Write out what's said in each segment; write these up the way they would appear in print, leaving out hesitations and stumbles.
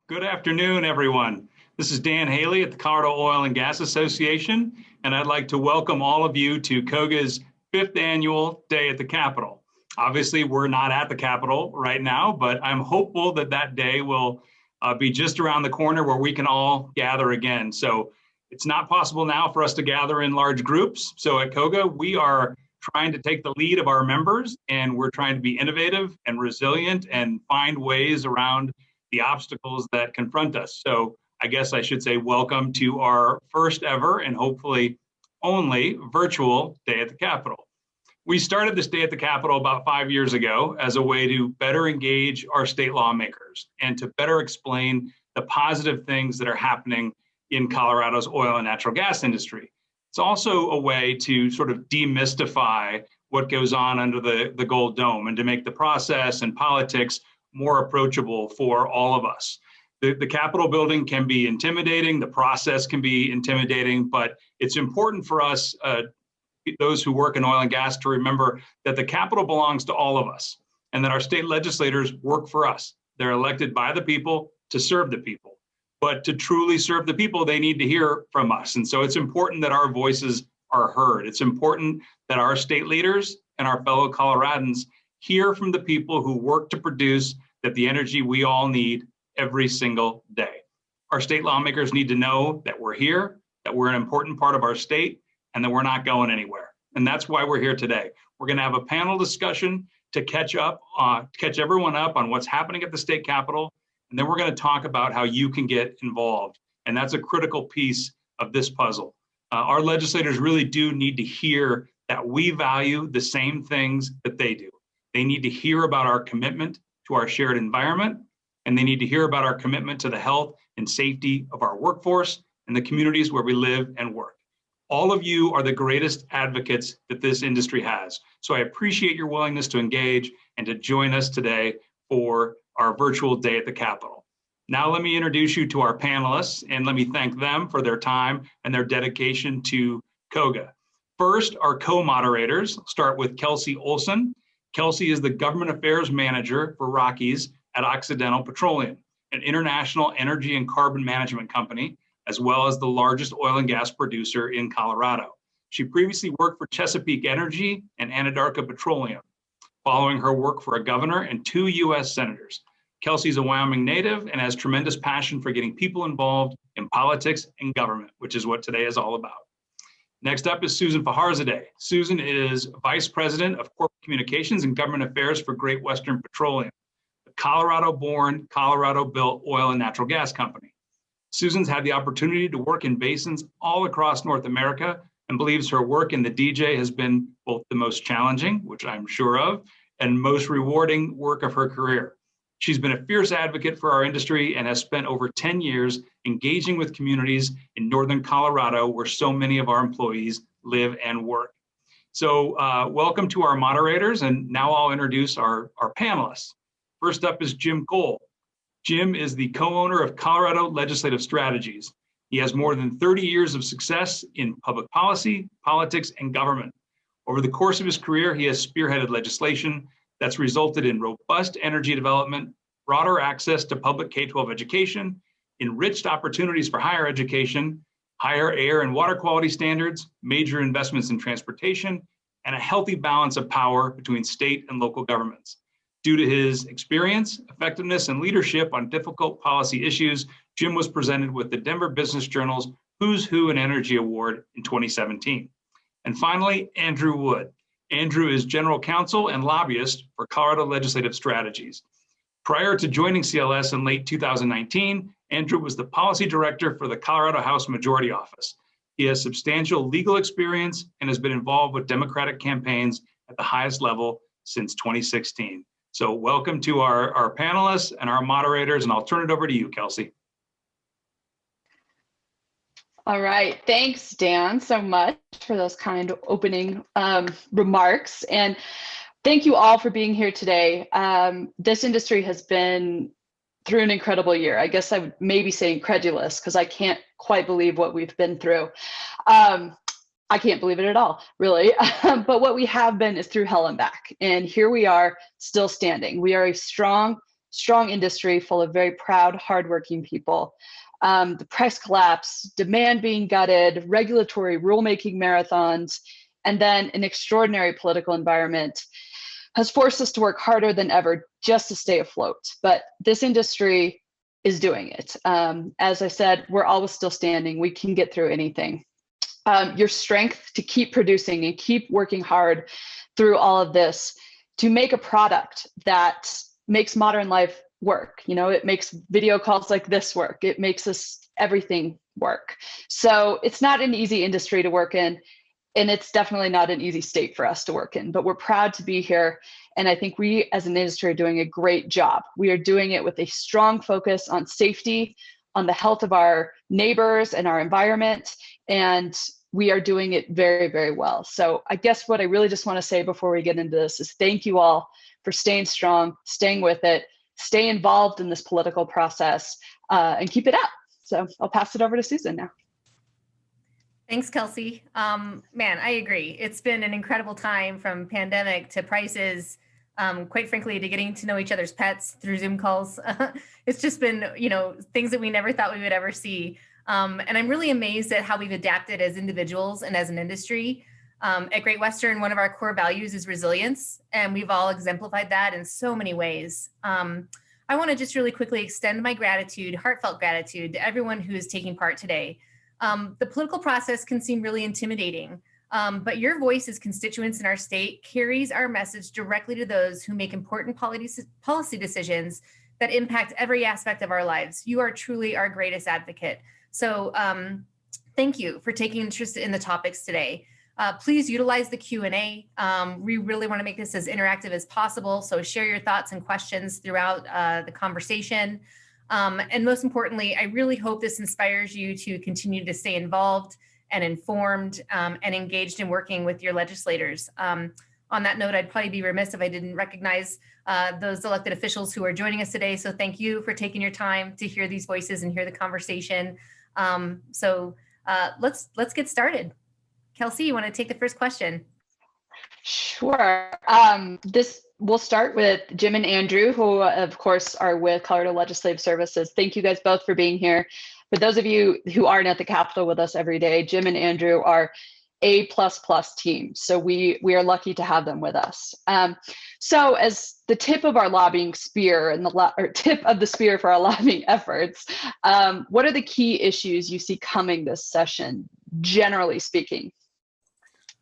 Good afternoon, everyone. This is Dan Haley at the Colorado Oil and Gas Association, and I'd like to welcome all of you to COGA's 5th annual Day at the Capitol. Obviously, we're not at the Capitol right now, but I'm hopeful that that day will be just around the corner where we can all gather again. So it's not possible now for us to gather in large groups. So at COGA, we are trying to take the lead of our members, and we're trying to be innovative and resilient and find ways around the obstacles that confront us. So I guess I should say welcome to our first ever and hopefully only virtual Day at the Capitol. We started this Day at the Capitol about 5 years ago as a way to better engage our state lawmakers and to better explain the positive things that are happening in Colorado's oil and natural gas industry. It's also a way to sort of demystify what goes on under the Gold Dome and to make the process and politics more approachable for all of us. The Capitol building can be intimidating, the process can be intimidating, but it's important for us, those who work in oil and gas, to remember that the Capitol belongs to all of us and that our state legislators work for us. They're elected by the people to serve the people. But to truly serve the people, they need to hear from us. And so it's important that our voices are heard. It's important that our state leaders and our fellow Coloradans hear from the people who work to produce the energy we all need every single day. Our state lawmakers need to know that we're here, that we're an important part of our state, and that we're not going anywhere. And that's why we're here today. We're going to have a panel discussion to catch everyone up on what's happening at the state capitol, and then we're going to talk about how you can get involved. And that's a critical piece of this puzzle. Our legislators really do need to hear that we value the same things that they do. They need to hear about our commitment to our shared environment, and they need to hear about our commitment to the health and safety of our workforce and the communities where we live and work. All of you are the greatest advocates that this industry has. So I appreciate your willingness to engage and to join us today for our virtual Day at the Capitol. Now let me introduce you to our panelists, and let me thank them for their time and their dedication to COGA. First, our co-moderators start with Kelsey Olsen. Kelsey is the Government Affairs Manager for Rockies at Occidental Petroleum, an international energy and carbon management company, as well as the largest oil and gas producer in Colorado. She previously worked for Chesapeake Energy and Anadarko Petroleum, following her work for a governor and 2 U.S. senators. Kelsey's a Wyoming native and has tremendous passion for getting people involved in politics and government, which is what today is all about. Next up is Susan Fajarzadeh. Susan is Vice President of Corporate Communications and Government Affairs for Great Western Petroleum, a Colorado-born, Colorado-built oil and natural gas company. Susan's had the opportunity to work in basins all across North America and believes her work in the DJ has been both the most challenging, which I'm sure of, and most rewarding work of her career. She's been a fierce advocate for our industry and has spent over 10 years engaging with communities in northern Colorado where so many of our employees live and work. So welcome to our moderators, and now I'll introduce our panelists. First up is Jim Cole. Jim is the co-owner of Colorado Legislative Strategies. He has more than 30 years of success in public policy, politics, and government. Over the course of his career, he has spearheaded legislation that's resulted in robust energy development, broader access to public K-12 education, enriched opportunities for higher education, higher air and water quality standards, major investments in transportation, and a healthy balance of power between state and local governments. Due to his experience, effectiveness, and leadership on difficult policy issues, Jim was presented with the Denver Business Journal's Who's Who in Energy Award in 2017. And finally, Andrew Wood. Andrew is General Counsel and Lobbyist for Colorado Legislative Strategies. Prior to joining CLS in late 2019, Andrew was the Policy Director for the Colorado House Majority Office. He has substantial legal experience and has been involved with Democratic campaigns at the highest level since 2016. So welcome to our panelists and our moderators, and I'll turn it over to you, Kelsey. All right, thanks, Dan, so much for those kind opening remarks. And thank you all for being here today. This industry has been through an incredible year. I guess I would maybe say incredulous, because I can't quite believe what we've been through. I can't believe it at all, really. But what we have been is through hell and back. And here we are still standing. We are a strong, strong industry full of very proud, hardworking people. The price collapse, demand being gutted, regulatory rulemaking marathons, and then an extraordinary political environment has forced us to work harder than ever just to stay afloat. But this industry is doing it. As I said, we're always still standing. We can get through anything. Your strength to keep producing and keep working hard through all of this to make a product that makes modern life work. You know, it makes video calls like this work. It makes us everything work. So it's not an easy industry to work in, and it's definitely not an easy state for us to work in, but we're proud to be here. And I think we as an industry are doing a great job. We are doing it with a strong focus on safety, on the health of our neighbors and our environment, and we are doing it very, very well. So I guess what I really just want to say before we get into this is thank you all for staying strong, staying with it, stay involved in this political process, and keep it up. So I'll pass it over to Susan now. Thanks, Kelsey. Man, I agree. It's been an incredible time, from pandemic to prices, quite frankly, to getting to know each other's pets through Zoom calls. It's just been, things that we never thought we would ever see. And I'm really amazed at how we've adapted as individuals and as an industry. At Great Western, one of our core values is resilience, and we've all exemplified that in so many ways. I want to just really quickly extend my gratitude, heartfelt gratitude, to everyone who is taking part today. The political process can seem really intimidating, but your voice as constituents in our state carries our message directly to those who make important policy decisions that impact every aspect of our lives. You are truly our greatest advocate. So thank you for taking interest in the topics today. Please utilize the Q&A. We really want to make this as interactive as possible, so share your thoughts and questions throughout the conversation. And most importantly, I really hope this inspires you to continue to stay involved and informed and engaged in working with your legislators. On that note, I'd probably be remiss if I didn't recognize those elected officials who are joining us today. So thank you for taking your time to hear these voices and hear the conversation. Let's get started. Kelsey, you want to take the first question? Sure. We'll start with Jim and Andrew, who of course are with Colorado Legislative Services. Thank you guys both for being here. For those of you who aren't at the Capitol with us every day, Jim and Andrew are A++ team. So we are lucky to have them with us. So as the tip of our lobbying spear and tip of the spear for our lobbying efforts, what are the key issues you see coming this session, generally speaking?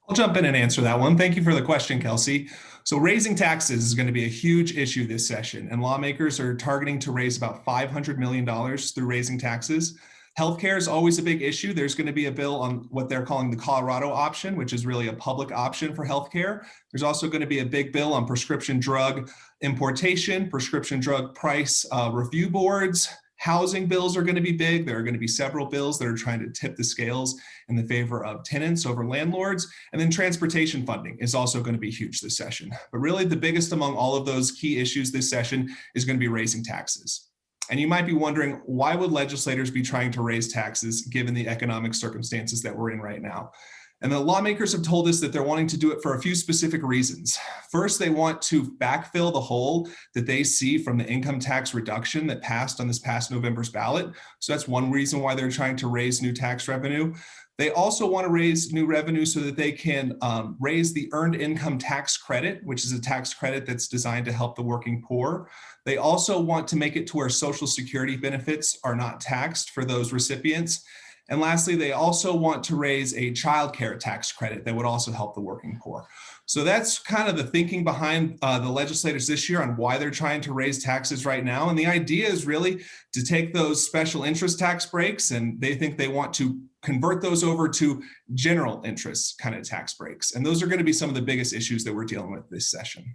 I'll jump in and answer that one. Thank you for the question, Kelsey. So raising taxes is going to be a huge issue this session, and lawmakers are targeting to raise about $500 million through raising taxes. Healthcare is always a big issue. There's going to be a bill on what they're calling the Colorado option, which is really a public option for healthcare. There's also going to be a big bill on prescription drug importation, prescription drug price review boards. Housing bills are going to be big. There are going to be several bills that are trying to tip the scales in the favor of tenants over landlords. And then transportation funding is also going to be huge this session. But really the biggest among all of those key issues this session is going to be raising taxes. And you might be wondering, why would legislators be trying to raise taxes given the economic circumstances that we're in right now? And the lawmakers have told us that they're wanting to do it for a few specific reasons. First, they want to backfill the hole that they see from the income tax reduction that passed on this past November's ballot. So that's one reason why they're trying to raise new tax revenue. They also want to raise new revenue so that they can raise the earned income tax credit, which is a tax credit that's designed to help the working poor. They also want to make it to where Social Security benefits are not taxed for those recipients. And lastly, they also want to raise a child care tax credit that would also help the working poor. So that's kind of the thinking behind the legislators this year on why they're trying to raise taxes right now. And the idea is really to take those special interest tax breaks, and they think they want to convert those over to general interest kind of tax breaks. And those are going to be some of the biggest issues that we're dealing with this session.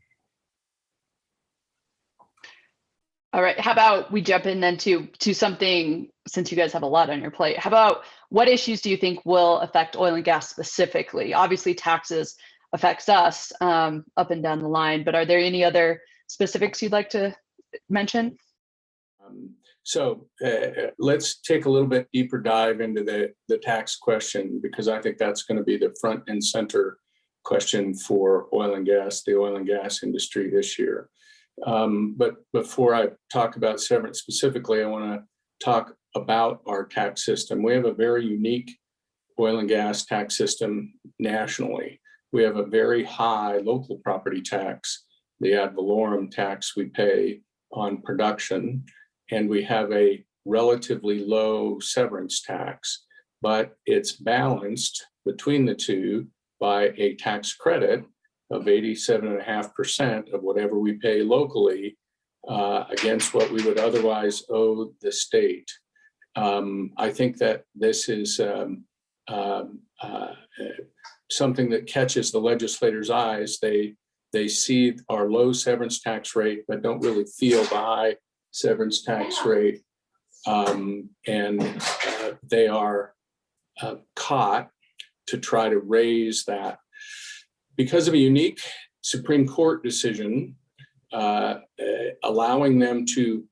All right, how about we jump in then to something, since you guys have a lot on your plate, how about what issues do you think will affect oil and gas specifically? Obviously taxes affects us up and down the line, but are there any other specifics you'd like to mention? Let's take a little bit deeper dive into the tax question, because I think that's going to be the front and center question for oil and gas, the oil and gas industry this year. But before I talk about severance specifically, I want to talk about our tax system. We have a very unique oil and gas tax system nationally. We have a very high local property tax, the ad valorem tax we pay on production, and we have a relatively low severance tax, but it's balanced between the two by a tax credit of 87.5% of whatever we pay locally against what we would otherwise owe the state. I think that this is something that catches the legislators' eyes. They see our low severance tax rate, but don't really feel the high severance tax rate. They are caught to try to raise that because of a unique Supreme Court decision allowing them to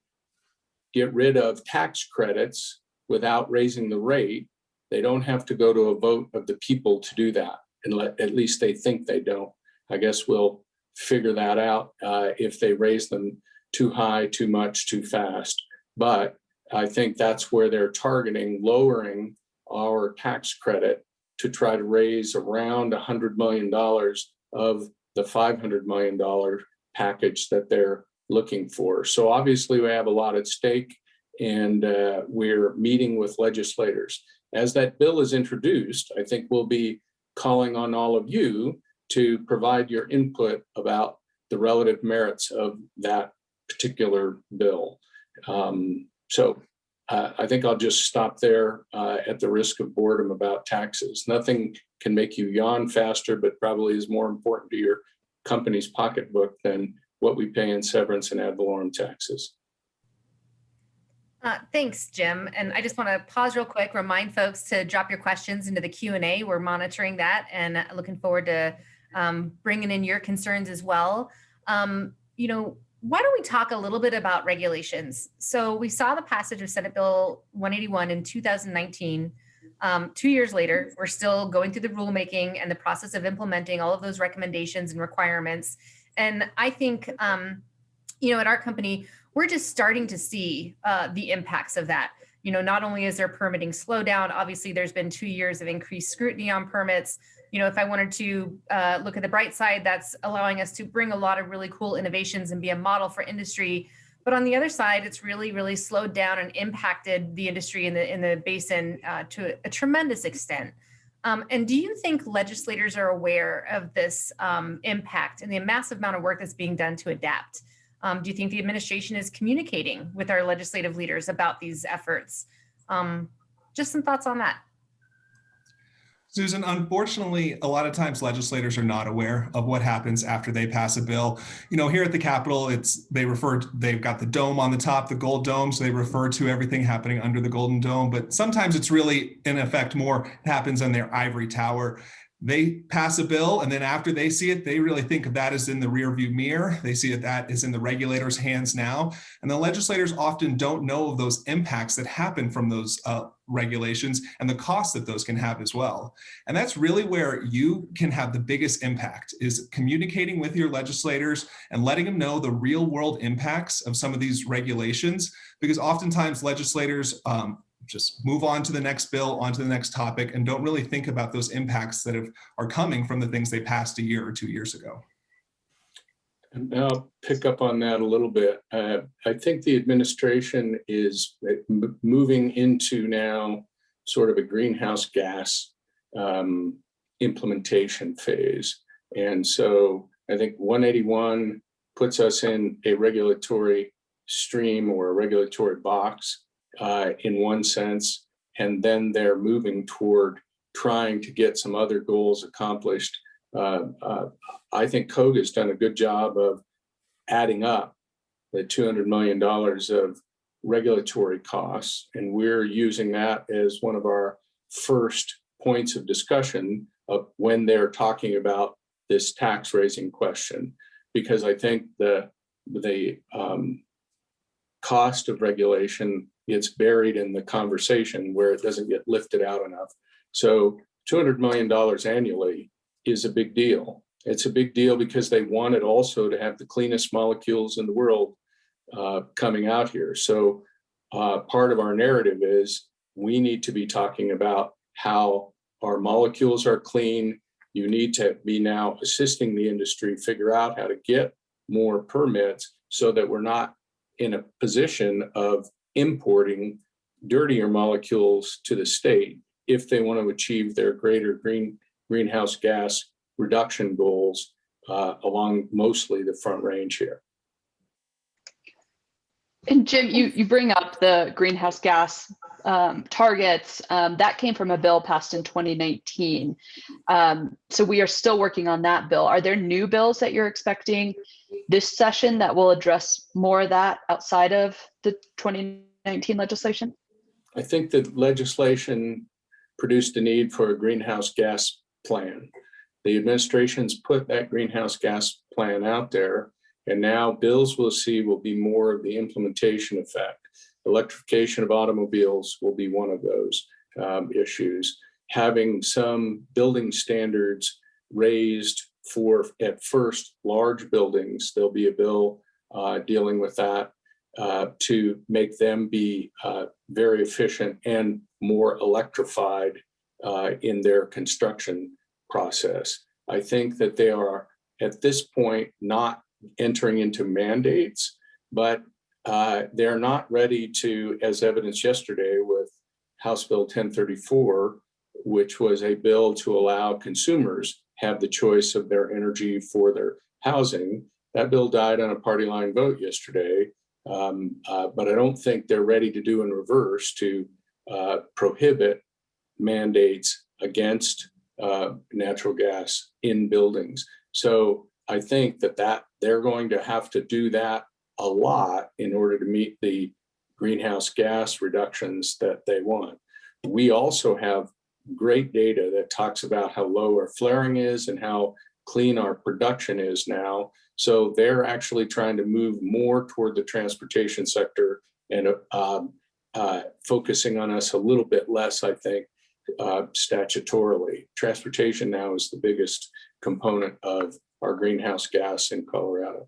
get rid of tax credits without raising the rate. They don't have to go to a vote of the people to do that, and at least they think they don't. I guess we'll figure that out if they raise them too high, too much, too fast. But I think that's where they're targeting lowering our tax credit to try to raise around $100 million of the $500 million package that they're looking for. So obviously we have a lot at stake, and we're meeting with legislators. As that bill is introduced, I think we'll be calling on all of you to provide your input about the relative merits of that particular bill. I think I'll just stop there at the risk of boredom about taxes. Nothing can make you yawn faster, but probably is more important to your company's pocketbook than what we pay in severance and ad valorem taxes. Thanks, Jim. And I just want to pause real quick, remind folks to drop your questions into the Q&A. We're monitoring that and looking forward to bringing in your concerns as well. Why don't we talk a little bit about regulations? So we saw the passage of Senate Bill 181 in 2019. 2 years later, we're still going through the rulemaking and the process of implementing all of those recommendations and requirements. And I think, at our company, we're just starting to see the impacts of that. Not only is there permitting slowdown, obviously there's been 2 years of increased scrutiny on permits. If I wanted to look at the bright side, that's allowing us to bring a lot of really cool innovations and be a model for industry. But on the other side, it's really, really slowed down and impacted the industry in the basin to a tremendous extent. And do you think legislators are aware of this impact and the massive amount of work that's being done to adapt? Do you think the administration is communicating with our legislative leaders about these efforts? Just some thoughts on that. Susan, unfortunately, a lot of times legislators are not aware of what happens after they pass a bill. Here at the Capitol, they've got the dome on the top, the gold dome, so they refer to everything happening under the golden dome. But sometimes it's really, in effect, more happens on their ivory tower. They pass a bill, and then after they see it, they really think of that as in the rearview mirror. They see that is in the regulators' hands now. And the legislators often don't know of those impacts that happen from those regulations and the costs that those can have as well. And that's really where you can have the biggest impact, is communicating with your legislators and letting them know the real world impacts of some of these regulations, because oftentimes legislators just move on to the next bill, on to the next topic, and don't really think about those impacts that are coming from the things they passed a year or 2 years ago. And I'll pick up on that a little bit. I think the administration is moving into now sort of a greenhouse gas implementation phase. And so I think 181 puts us in a regulatory stream or a regulatory box in one sense, and then they're moving toward trying to get some other goals accomplished. I think COGA has done a good job of adding up the $200 million of regulatory costs, and we're using that as one of our first points of discussion of when they're talking about this tax raising question, because I think the cost of regulation gets buried in the conversation where it doesn't get lifted out enough. So $200 million annually is a big deal. It's a big deal because they wanted also to have the cleanest molecules in the world coming out here. So part of our narrative is we need to be talking about how our molecules are clean. You need to be now assisting the industry figure out how to get more permits so that we're not in a position of importing dirtier molecules to the state if they want to achieve their greater greenhouse gas reduction goals along mostly the Front Range here. And Jim, you bring up the greenhouse gas targets. That came from a bill passed in 2019. So we are still working on that bill. Are there new bills that you're expecting this session that will address more of that outside of the 2019 legislation? I think that legislation produced a need for a greenhouse gas plan. The administration's put that greenhouse gas plan out there, and now bills we'll see will be more of the implementation effect. Electrification of automobiles will be one of those issues. Having some building standards raised for, at first, large buildings. There'll be a bill dealing with that to make them be very efficient and more electrified in their construction process. I think that they are, at this point, not entering into mandates, but they're not ready to, as evidenced yesterday with House Bill 1034, which was a bill to allow consumers have the choice of their energy for their housing. That bill died on a party line vote yesterday, but I don't think they're ready to do in reverse to prohibit mandates against natural gas in buildings. So I think that they're going to have to do that a lot in order to meet the greenhouse gas reductions that they want. We also have great data that talks about how low our flaring is and how clean our production is now. So they're actually trying to move more toward the transportation sector and focusing on us a little bit less, I think, statutorily. Transportation now is the biggest component of our greenhouse gas in Colorado.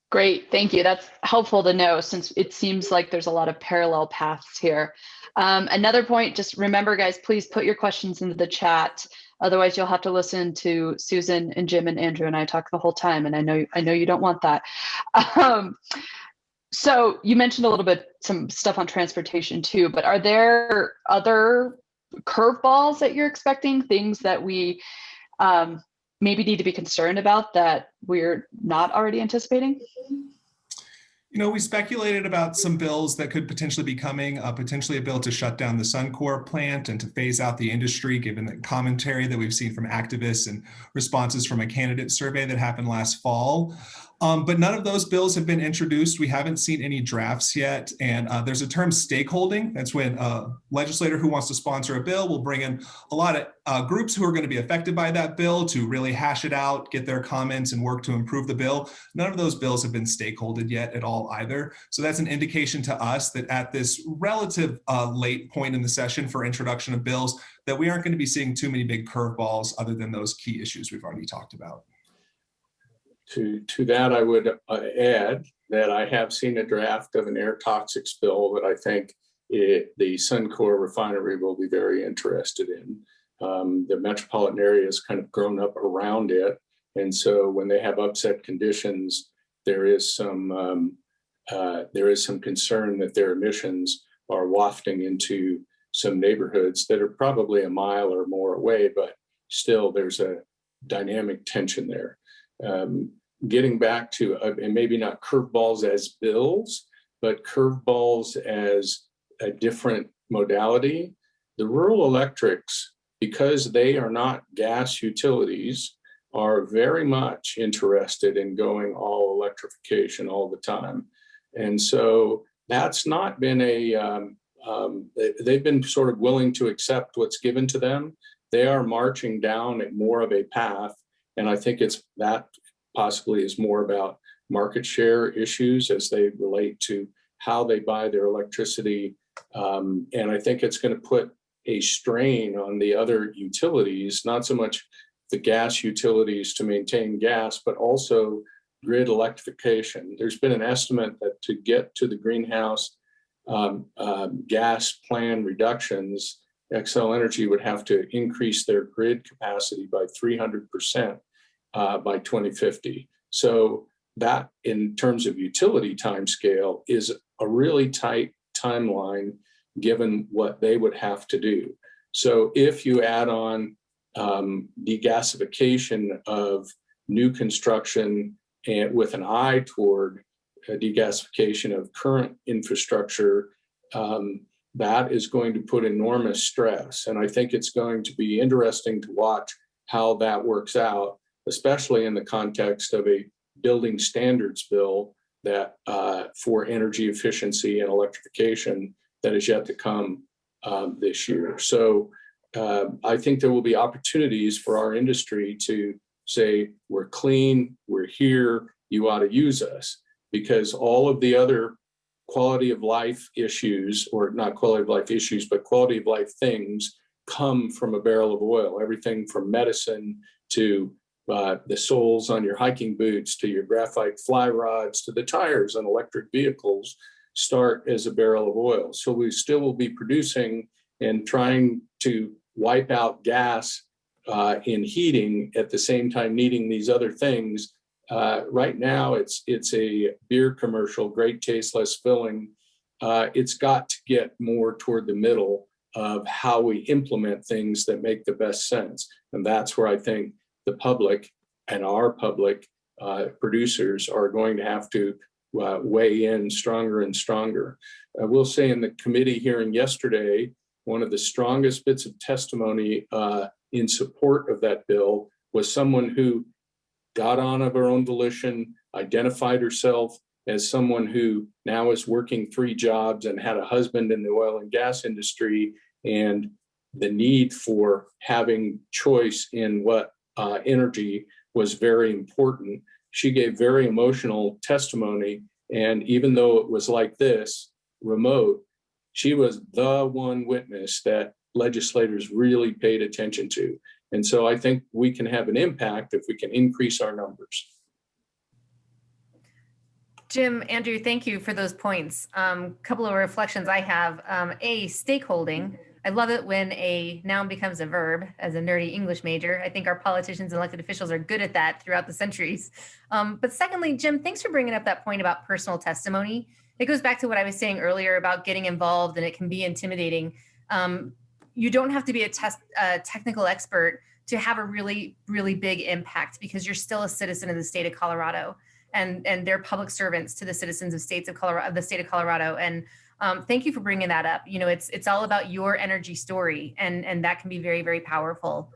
Great, thank you. That's helpful to know since it seems like there's a lot of parallel paths here. Another point, just remember guys, please put your questions into the chat. Otherwise you'll have to listen to Susan and Jim and Andrew and I talk the whole time, and I know you don't want that. So you mentioned a little bit some stuff on transportation too, but are there other curveballs that you're expecting, things that we maybe need to be concerned about that we're not already anticipating? You know, we speculated about some bills that could potentially be coming, potentially a bill to shut down the Suncor plant and to phase out the industry, given the commentary that we've seen from activists and responses from a candidate survey that happened last fall. But none of those bills have been introduced. We haven't seen any drafts yet. And there's a term stakeholding. That's when a legislator who wants to sponsor a bill will bring in a lot of groups who are going to be affected by that bill to really hash it out, get their comments and work to improve the bill. None of those bills have been stakeholded yet at all either. So that's an indication to us that at this relative late point in the session for introduction of bills, that we aren't going to be seeing too many big curveballs other than those key issues we've already talked about. To that, I would add that I have seen a draft of an air toxics bill that I think the Suncor refinery will be very interested in. The metropolitan area has kind of grown up around it. And so when they have upset conditions, there is some concern that their emissions are wafting into some neighborhoods that are probably a mile or more away, but still there's a dynamic tension there. Getting back to, and maybe not curveballs as bills, but curveballs as a different modality. The rural electrics, because they are not gas utilities, are very much interested in going all electrification all the time. And so that's not been they've been sort of willing to accept what's given to them. They are marching down more of a path. And I think that possibly is more about market share issues as they relate to how they buy their electricity. And I think it's going to put a strain on the other utilities, not so much the gas utilities to maintain gas, but also grid electrification. There's been an estimate that to get to the greenhouse gas plan reductions, Xcel Energy would have to increase their grid capacity by 300% by 2050. So that, in terms of utility timescale, is a really tight timeline given what they would have to do. So if you add on degasification of new construction and with an eye toward degasification of current infrastructure, that is going to put enormous stress. And I think it's going to be interesting to watch how that works out, especially in the context of a building standards bill that for energy efficiency and electrification that is yet to come this year. So I think there will be opportunities for our industry to say, we're clean, we're here, you ought to use us, because all of the other quality of life issues, or not quality of life issues, but quality of life things come from a barrel of oil. Everything from medicine to the soles on your hiking boots, to your graphite fly rods, to the tires on electric vehicles start as a barrel of oil. So we still will be producing and trying to wipe out gas in heating at the same time needing these other things. Right now, it's a beer commercial, great taste, less filling. It's got to get more toward the middle of how we implement things that make the best sense. And that's where I think the public and our public producers are going to have to weigh in stronger and stronger. I will say in the committee hearing yesterday, one of the strongest bits of testimony in support of that bill was someone who got on of her own volition, identified herself as someone who now is working 3 jobs and had a husband in the oil and gas industry, and the need for having choice in what energy was very important. She gave very emotional testimony, and even though it was like this, remote, she was the one witness that legislators really paid attention to. And so I think we can have an impact if we can increase our numbers. Jim, Andrew, thank you for those points. Couple of reflections I have. Stakeholding. I love it when a noun becomes a verb. As a nerdy English major, I think our politicians and elected officials are good at that throughout the centuries. But secondly, Jim, thanks for bringing up that point about personal testimony. It goes back to what I was saying earlier about getting involved, and it can be intimidating. You don't have to be a technical expert to have a really, really big impact, because you're still a citizen of the state of Colorado, and they're public servants to the citizens of the state of Colorado. And thank you for bringing that up. You know, it's all about your energy story, and that can be very, very powerful.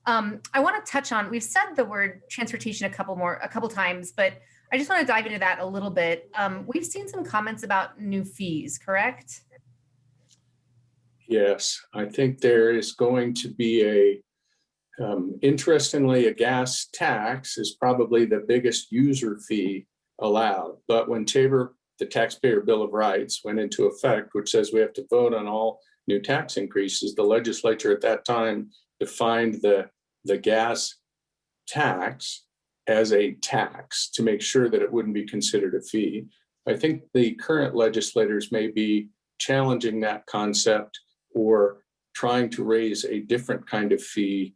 I want to touch on, we've said the word transportation a couple times, but I just want to dive into that a little bit. We've seen some comments about new fees, correct? Yes, I think there is going to be interestingly, a gas tax is probably the biggest user fee allowed. But when Tabor, the Taxpayer Bill of Rights, went into effect, which says we have to vote on all new tax increases, the legislature at that time defined the gas tax as a tax to make sure that it wouldn't be considered a fee. I think the current legislators may be challenging that concept or trying to raise a different kind of fee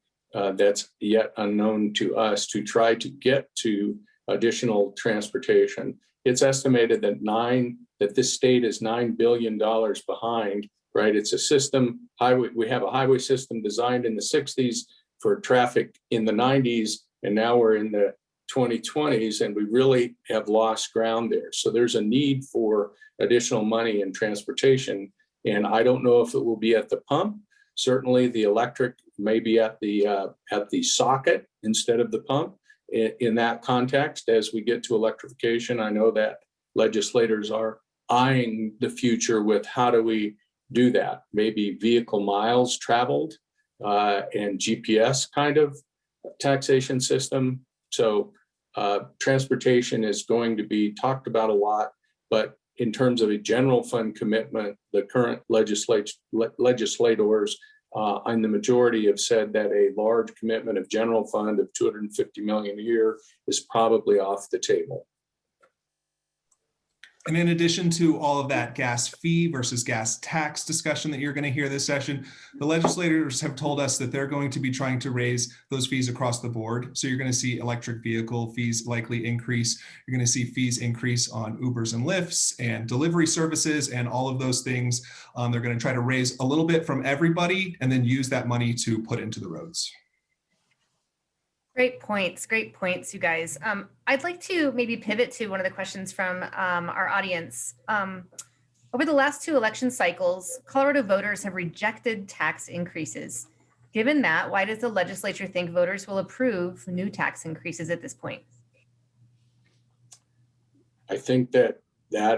that's yet unknown to us to try to get to additional transportation. It's estimated that this state is $9 billion behind, right? It's a system, we have a highway system designed in the 60s for traffic in the 90s, and now we're in the 2020s, and we really have lost ground there. So there's a need for additional money in transportation. And I don't know if it will be at the pump. Certainly the electric may be at the socket instead of the pump. In that context, as we get to electrification, I know that legislators are eyeing the future with how do we do that? Maybe vehicle miles traveled and GPS kind of taxation system. So transportation is going to be talked about a lot, but in terms of a general fund commitment, the current legislators and the majority have said that a large commitment of general fund of $250 million a year is probably off the table. And in addition to all of that gas fee versus gas tax discussion that you're going to hear this session, the legislators have told us that they're going to be trying to raise those fees across the board. So you're going to see electric vehicle fees likely increase. You're going to see fees increase on Ubers and Lyfts and delivery services and all of those things. They're going to try to raise a little bit from everybody and then use that money to put into the roads. Great points, you guys. I'd like to maybe pivot to one of the questions from our audience. Over the last 2 election cycles, Colorado voters have rejected tax increases. Given that, why does the legislature think voters will approve new tax increases at this point? I think that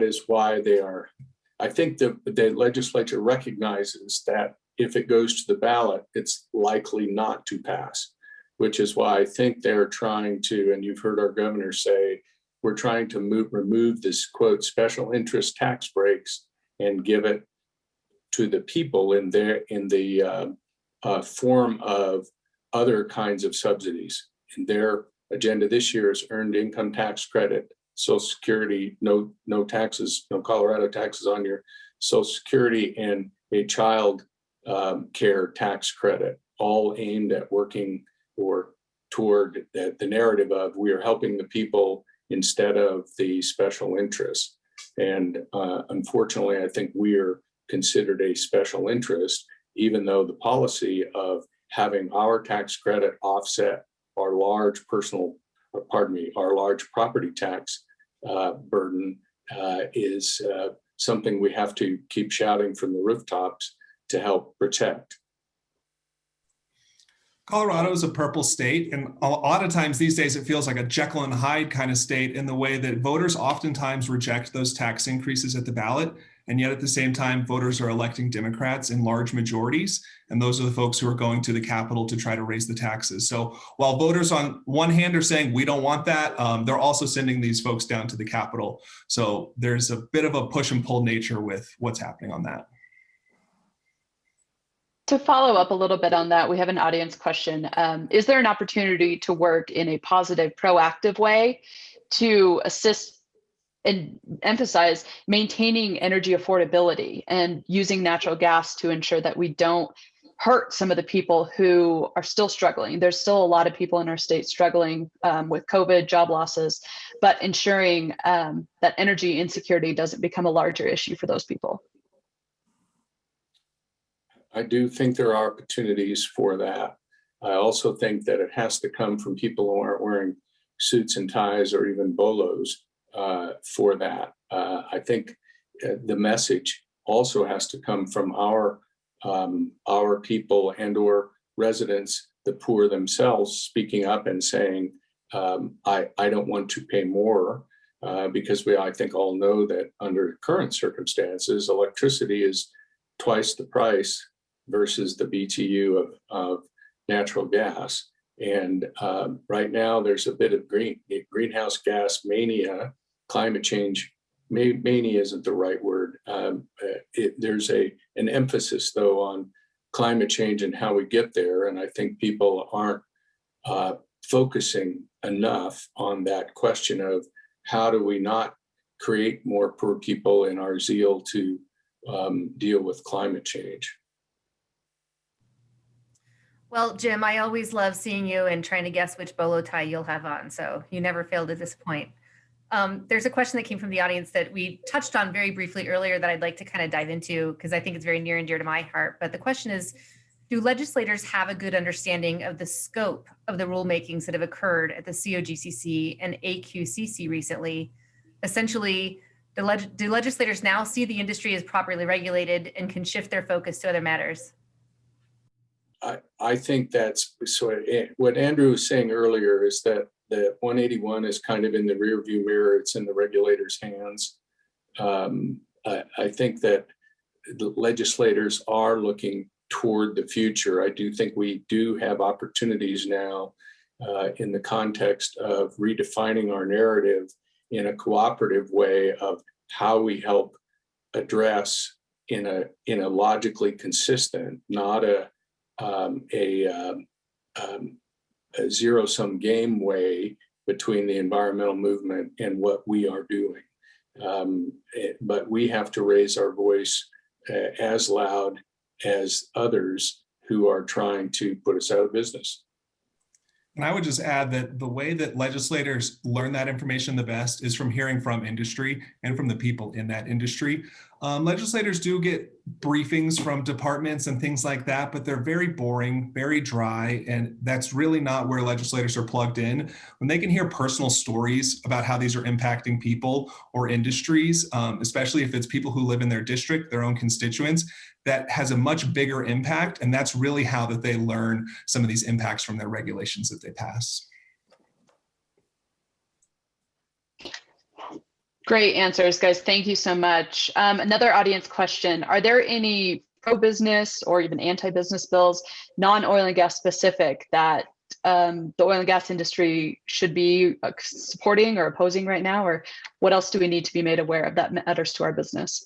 is why they are. I think the legislature recognizes that if it goes to the ballot, it's likely not to pass, which is why I think they're trying to, and you've heard our governor say, we're trying to remove this, quote, special interest tax breaks and give it to the people in the form of other kinds of subsidies. And their agenda this year is earned income tax credit, Social Security, no taxes, no Colorado taxes on your Social Security, and a child care tax credit, all aimed at working or toward the narrative of we are helping the people instead of the special interests. And unfortunately, I think we are considered a special interest, even though the policy of having our tax credit offset our large our large property tax burden is something we have to keep shouting from the rooftops to help protect. Colorado is a purple state, and a lot of times these days it feels like a Jekyll and Hyde kind of state in the way that voters oftentimes reject those tax increases at the ballot, and yet at the same time voters are electing Democrats in large majorities, and those are the folks who are going to the Capitol to try to raise the taxes. So while voters on one hand are saying we don't want that, they're also sending these folks down to the Capitol. So there's a bit of a push and pull nature with what's happening on that. To follow up a little bit on that, we have an audience question. Is there an opportunity to work in a positive, proactive way to assist and emphasize maintaining energy affordability and using natural gas to ensure that we don't hurt some of the people who are still struggling? There's still a lot of people in our state struggling with COVID, job losses, but ensuring that energy insecurity doesn't become a larger issue for those people. I do think there are opportunities for that. I also think that it has to come from people who aren't wearing suits and ties or even bolos for that. I think the message also has to come from our people and or residents, the poor themselves, speaking up and saying, I don't want to pay more because I think all know that under current circumstances, electricity is twice the price versus the BTU of natural gas. And right now there's a bit of greenhouse gas mania. Climate change mania isn't the right word. There's an emphasis though on climate change and how we get there. And I think people aren't focusing enough on that question of how do we not create more poor people in our zeal to deal with climate change. Well, Jim, I always love seeing you and trying to guess which bolo tie you'll have on, so you never fail to disappoint. There's a question that came from the audience that we touched on very briefly earlier that I'd like to kind of dive into because I think it's very near and dear to my heart. But the question is, do legislators have a good understanding of the scope of the rulemakings that have occurred at the COGCC and AQCC recently? Essentially, do legislators now see the industry as properly regulated and can shift their focus to other matters? I think that's so. What Andrew was saying earlier is that the 181 is kind of in the rearview mirror. It's in the regulators' hands. I think that the legislators are looking toward the future. I do think we do have opportunities now in the context of redefining our narrative in a cooperative way of how we help address in a logically consistent, not a a zero-sum game way between the environmental movement and what we are doing. But we have to raise our voice as loud as others who are trying to put us out of business. And I would just add that the way that legislators learn that information the best is from hearing from industry and from the people in that industry. Legislators do get briefings from departments and things like that, but they're very boring, very dry, and that's really not where legislators are plugged in. When they can hear personal stories about how these are impacting people or industries, especially if it's people who live in their district, their own constituents, that has a much bigger impact, and that's really how that they learn some of these impacts from their regulations that they pass. Great answers, guys. Thank you so much. Another audience question. Are there any pro-business or even anti-business bills, non-oil and gas specific, that the oil and gas industry should be supporting or opposing right now? Or what else do we need to be made aware of that matters to our business?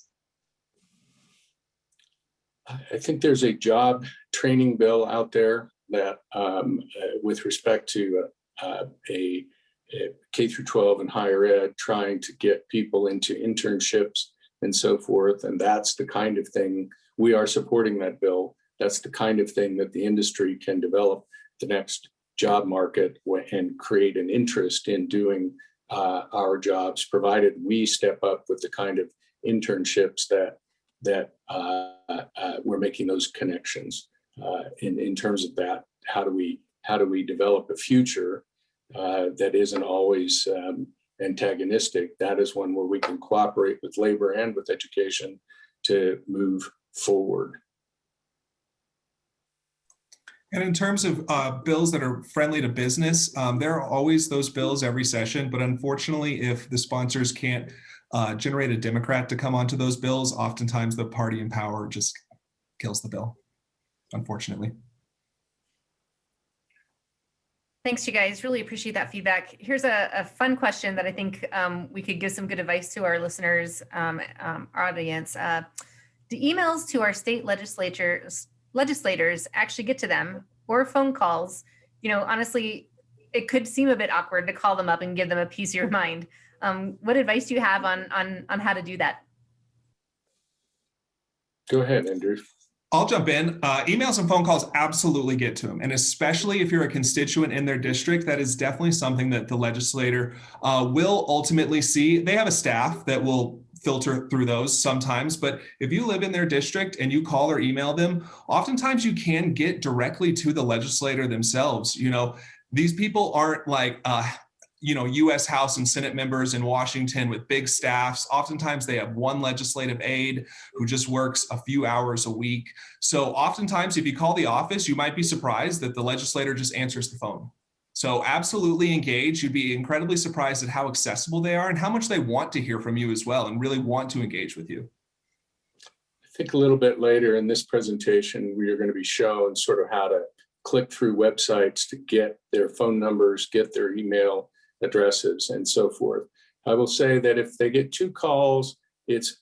I think there's a job training bill out there that with respect to a K through 12 and higher ed, trying to get people into internships and so forth. And that's the kind of thing we are supporting that bill. That's the kind of thing that the industry can develop the next job market and create an interest in doing our jobs, provided we step up with the kind of internships that we're making those connections. In terms of that, how do we develop a future that isn't always antagonistic? That is one where we can cooperate with labor and with education to move forward. And in terms of bills that are friendly to business, there are always those bills every session, but unfortunately, if the sponsors can't generate a Democrat to come onto those bills, oftentimes the party in power just kills the bill, unfortunately. Thanks, you guys. Really appreciate that feedback. Here's a fun question that I think we could give some good advice to our listeners, our audience. Do emails to our state legislators actually get to them, or phone calls? You know, honestly, it could seem a bit awkward to call them up and give them a piece of your mind. What advice do you have on how to do that? Go ahead, Andrew. I'll jump in. Emails and phone calls absolutely get to them. And especially if you're a constituent in their district, that is definitely something that the legislator will ultimately see. They have a staff that will filter through those sometimes, but if you live in their district and you call or email them, oftentimes you can get directly to the legislator themselves. You know, these people aren't like, U.S. House and Senate members in Washington with big staffs. Oftentimes they have one legislative aide who just works a few hours a week. So oftentimes if you call the office, you might be surprised that the legislator just answers the phone. So absolutely engage. You'd be incredibly surprised at how accessible they are and how much they want to hear from you as well and really want to engage with you. I think a little bit later in this presentation, we are going to be shown sort of how to click through websites to get their phone numbers, get their email addresses, and so forth. I will say that if they get 2 calls, it's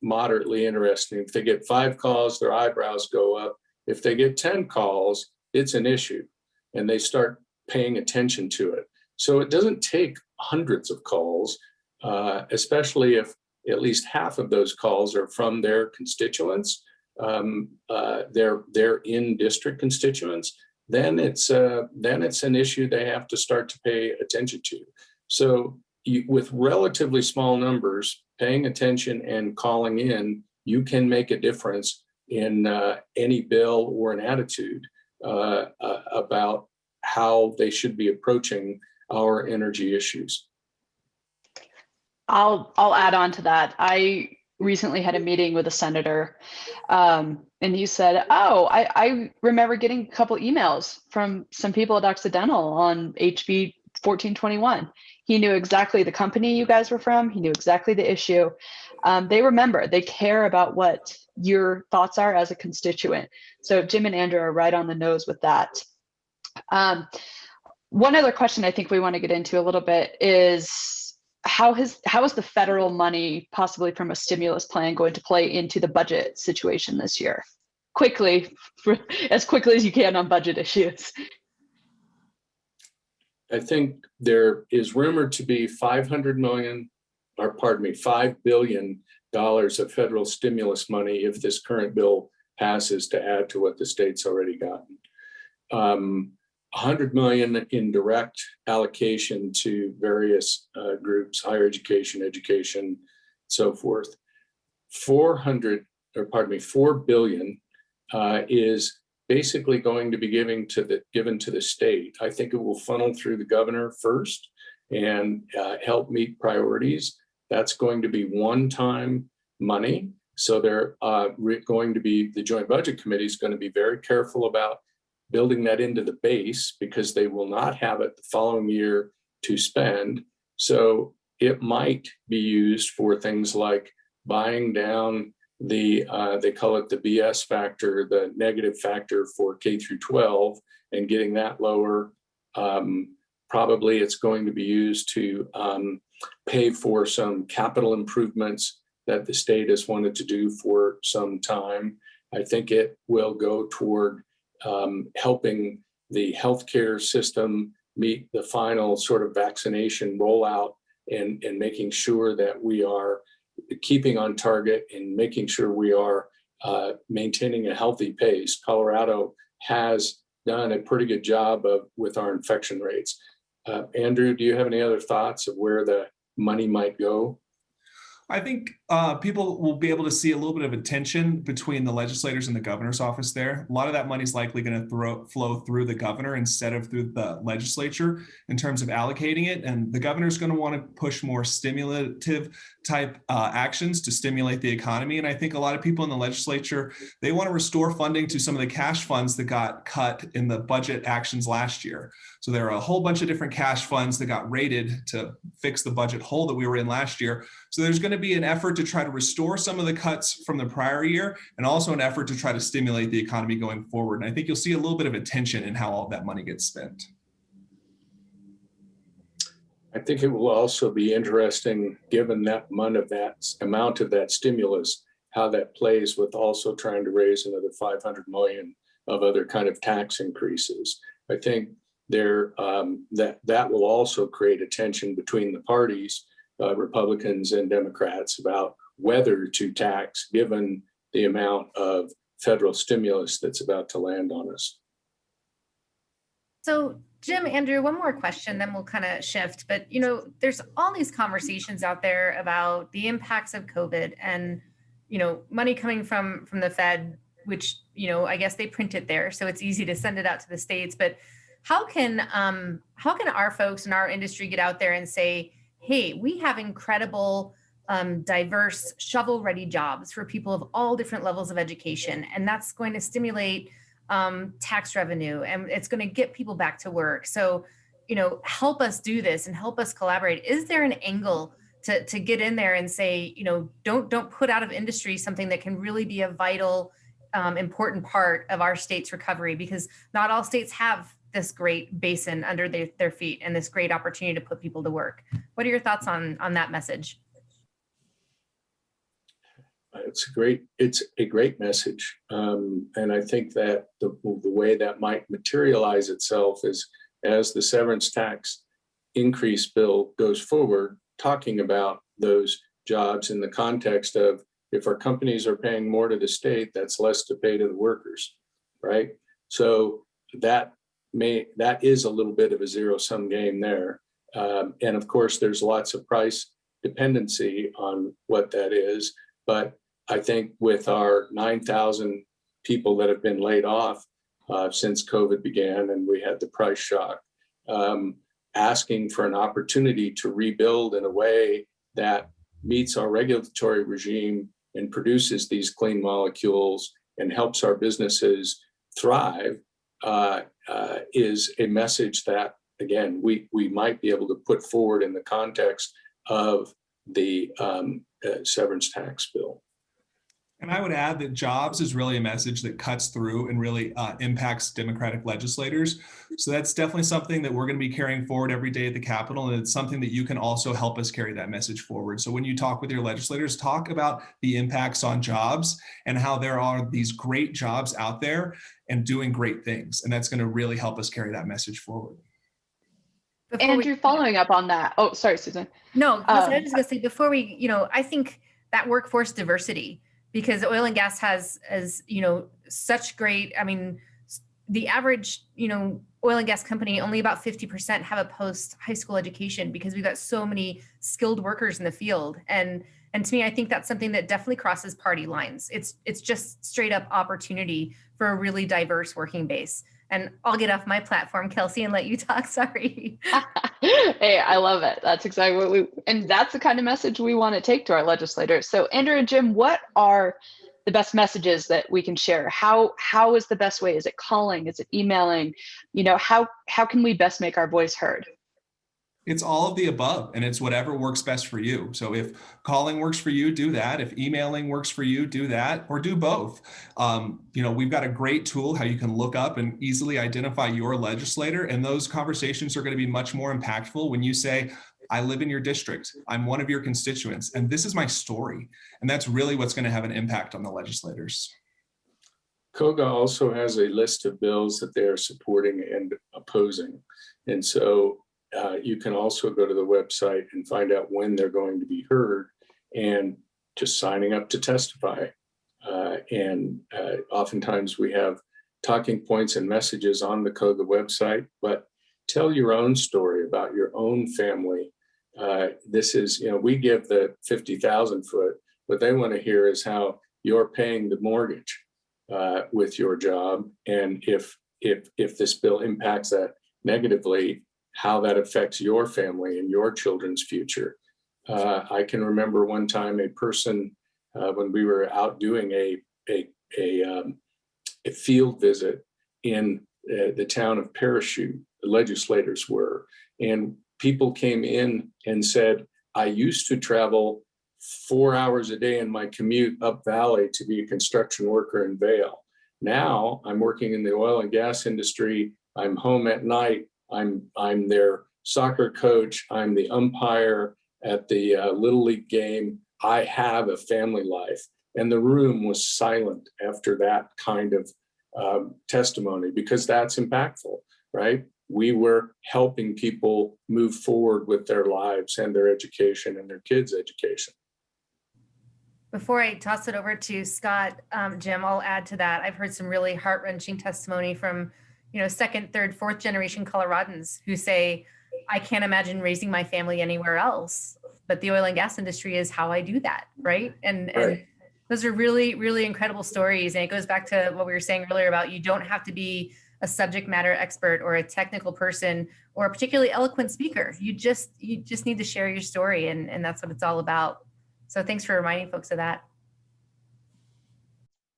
moderately interesting. If they get 5 calls, their eyebrows go up. If they get 10 calls, it's an issue, and they start paying attention to it. So it doesn't take hundreds of calls, especially if at least half of those calls are from their constituents, their in-district constituents. Then it's an issue they have to start to pay attention to. So with relatively small numbers, paying attention and calling in, you can make a difference in any bill or an attitude about how they should be approaching our energy issues. I'll add on to that. I recently had a meeting with a senator, and he said, "Oh, I remember getting a couple emails from some people at Occidental on HB 1421. He knew exactly the company you guys were from. He knew exactly the issue. They remember. They care about what your thoughts are as a constituent." So Jim and Andrew are right on the nose with that. One other question I think we want to get into a little bit is how is the federal money, possibly from a stimulus plan, going to play into the budget situation this year? quickly, as quickly as you can on budget issues. I think there is rumored to be $5 billion of federal stimulus money if this current bill passes to add to what the state's already gotten. 100 million in direct allocation to various groups, higher education, so forth. 4 billion is basically going to be given to the state. I think it will funnel through the governor first and help meet priorities. That's going to be one-time money. So they're going to be, the Joint Budget Committee is going to be very careful about building that into the base because they will not have it the following year to spend. So it might be used for things like buying down the, they call it the BS factor, the negative factor for K through 12, and getting that lower. Probably it's going to be used to pay for some capital improvements that the state has wanted to do for some time. I think it will go toward helping the healthcare system meet the final sort of vaccination rollout and making sure that we are keeping on target and making sure we are maintaining a healthy pace. Colorado has done a pretty good job with our infection rates. Andrew, do you have any other thoughts of where the money might go? I think people will be able to see a little bit of a tension between the legislators and the governor's office there. A lot of that money is likely going to flow through the governor instead of through the legislature in terms of allocating it. And the governor's going to want to push more stimulative type actions to stimulate the economy. And I think a lot of people in the legislature, they want to restore funding to some of the cash funds that got cut in the budget actions last year. So there are a whole bunch of different cash funds that got raided to fix the budget hole that we were in last year. So there's going to be an effort to try to restore some of the cuts from the prior year and also an effort to try to stimulate the economy going forward. And I think you'll see a little bit of a tension in how all of that money gets spent. I think it will also be interesting, given that amount of that stimulus, how that plays with also trying to raise another 500 million of other kind of tax increases. I think there that will also create a tension between the parties, Republicans and Democrats, about whether to tax given the amount of federal stimulus that's about to land on us. So Jim, Andrew, one more question, then we'll kind of shift. But, you know, there's all these conversations out there about the impacts of COVID and, you know, money coming from the Fed, which, you know, I guess they print it there, so it's easy to send it out to the states. But how can our folks in our industry get out there and say, hey, we have incredible, diverse, shovel-ready jobs for people of all different levels of education, and that's going to stimulate tax revenue, and it's going to get people back to work. So, you know, help us do this and help us collaborate. Is there an angle to get in there and say, you know, don't put out of industry something that can really be a vital, important part of our state's recovery? Because not all states have this great basin under their feet and this great opportunity to put people to work. What are your thoughts on that message? It's a great message. And I think that the way that might materialize itself is as the severance tax increase bill goes forward, talking about those jobs in the context of, if our companies are paying more to the state, that's less to pay to the workers, right? So that is a little bit of a zero-sum game there. And of course, there's lots of price dependency on what that is. But I think with our 9,000 people that have been laid off since COVID began and we had the price shock, asking for an opportunity to rebuild in a way that meets our regulatory regime and produces these clean molecules and helps our businesses thrive is a message that, again, we might be able to put forward in the context of the severance tax bill. And I would add that jobs is really a message that cuts through and really impacts Democratic legislators. So that's definitely something that we're going to be carrying forward every day at the Capitol. And it's something that you can also help us carry that message forward. So when you talk with your legislators, talk about the impacts on jobs and how there are these great jobs out there and doing great things. And that's going to really help us carry that message forward. Andrew, following up on that. Oh, sorry, Susan. No, I was just going to say before we, I think that workforce diversity, because oil and gas has, as such great, I mean, the average, oil and gas company, only about 50% have a post high school education, because we've got so many skilled workers in the field. And to me, I think that's something that definitely crosses party lines. It's just straight up opportunity for a really diverse working base. And I'll get off my platform, Kelsey, and let you talk. Sorry. Hey, I love it. That's exactly what and that's the kind of message we want to take to our legislators. So Andrew and Jim, what are the best messages that we can share? How is the best way? Is it calling? Is it emailing? How can we best make our voice heard? It's all of the above, and it's whatever works best for you. So if calling works for you, do that. If emailing works for you, do that, or do both. We've got a great tool how you can look up and easily identify your legislator, and those conversations are going to be much more impactful when you say, I live in your district, I'm one of your constituents, and this is my story. And that's really what's going to have an impact on the legislators. COGA also has a list of bills that they are supporting and opposing. And so you can also go to the website and find out when they're going to be heard and just signing up to testify. Oftentimes we have talking points and messages on the COGA website, but tell your own story about your own family. This is, we give the 50,000 foot. What they want to hear is how you're paying the mortgage with your job. And if this bill impacts that negatively, how that affects your family and your children's future. I can remember one time a person, when we were out doing a field visit in the town of Parachute, the legislators were, and people came in and said, I used to travel 4 hours a day in my commute up valley to be a construction worker in Vail. Now I'm working in the oil and gas industry. I'm home at night. I'm their soccer coach. I'm the umpire at the Little League game. I have a family life. And the room was silent after that kind of testimony, because that's impactful, right? We were helping people move forward with their lives and their education and their kids' education. Before I toss it over to Scott, Jim, I'll add to that. I've heard some really heart-wrenching testimony from second, third, fourth generation Coloradans who say, I can't imagine raising my family anywhere else, but the oil and gas industry is how I do that, right? And those are really, really incredible stories. And it goes back to what we were saying earlier about you don't have to be a subject matter expert or a technical person or a particularly eloquent speaker. You just need to share your story, and that's what it's all about. So thanks for reminding folks of that.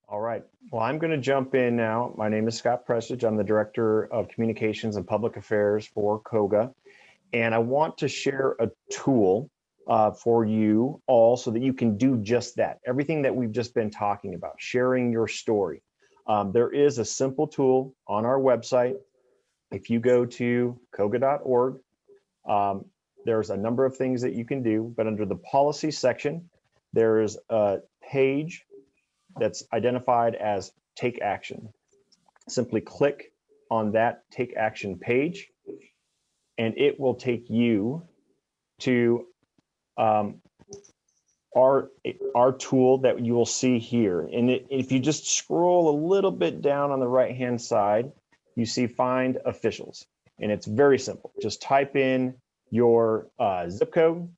All right. Well, I'm going to jump in now. My name is Scott Prestidge. I'm the Director of Communications and Public Affairs for COGA. And I want to share a tool for you all so that you can do just that. Everything that we've just been talking about, sharing your story. There is a simple tool on our website. If you go to coga.org, there's a number of things that you can do, but under the policy section, there is a page that's identified as Take Action. Simply click on that Take Action page, and it will take you to our tool that you will see here. And if you just scroll a little bit down on the right-hand side, you see Find Officials. And it's very simple. Just type in your zip code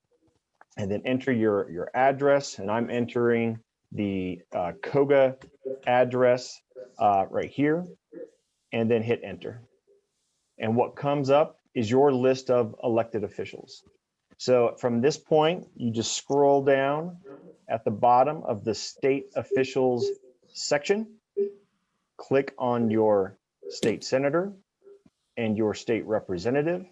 and then enter your address. And I'm entering the COGA address right here, and then hit enter. And what comes up is your list of elected officials. So from this point, you just scroll down at the bottom of the state officials section, click on your state senator and your state representative,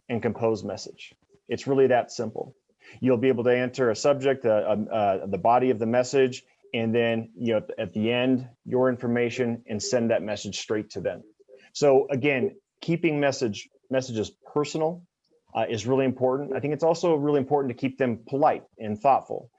and compose message. It's really that simple. You'll be able to enter a subject, the body of the message, and then at the end, your information, and send that message straight to them. So again, keeping messages personal is really important. I think it's also really important to keep them polite and thoughtful.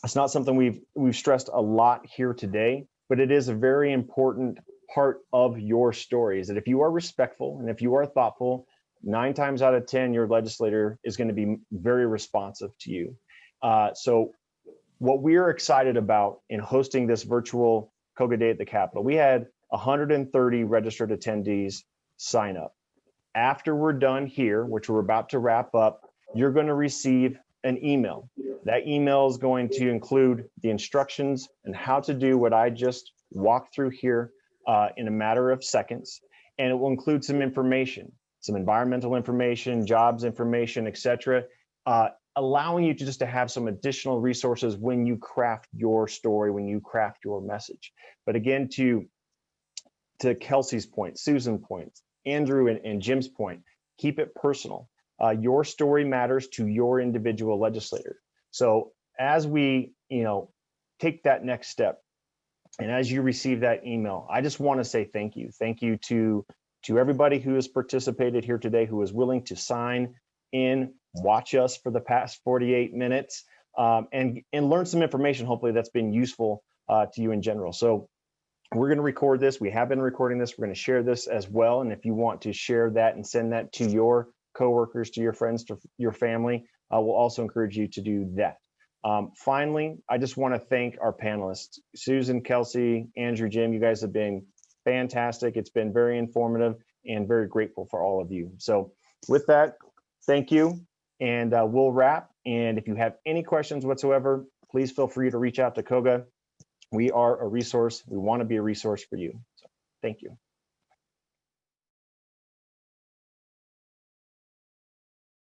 It's not something we've stressed a lot here today, but it is a very important part of your story, is that if you are respectful and if you are thoughtful, 9 times out of 10, your legislator is going to be very responsive to you. So what we're excited about in hosting this virtual COGA Day at the Capitol, we had 130 registered attendees sign up. After we're done here, which we're about to wrap up, you're going to receive an email. That email is going to include the instructions and how to do what I just walked through here in a matter of seconds. And it will include some information, some environmental information, jobs information, etc., allowing you to just to have some additional resources when you craft your story, when you craft your message. But again, to Kelsey's point, Susan's point, Andrew and Jim's point, keep it personal. Your story matters to your individual legislator. So as we, take that next step, and as you receive that email, I just want to say thank you. Thank you to everybody who has participated here today, who is willing to sign in, watch us for the past 48 minutes, and learn some information, hopefully that's been useful to you in general. So we're going to record this. We have been recording this. We're going to share this as well. And if you want to share that and send that to your coworkers, to your friends, to your family, we'll also encourage you to do that. Finally, I just want to thank our panelists, Susan, Kelsey, Andrew, Jim. You guys have been fantastic. It's been very informative and very grateful for all of you. So with that, thank you. And we'll wrap. And if you have any questions whatsoever, please feel free to reach out to COGA. We are a resource. We want to be a resource for you. So thank you.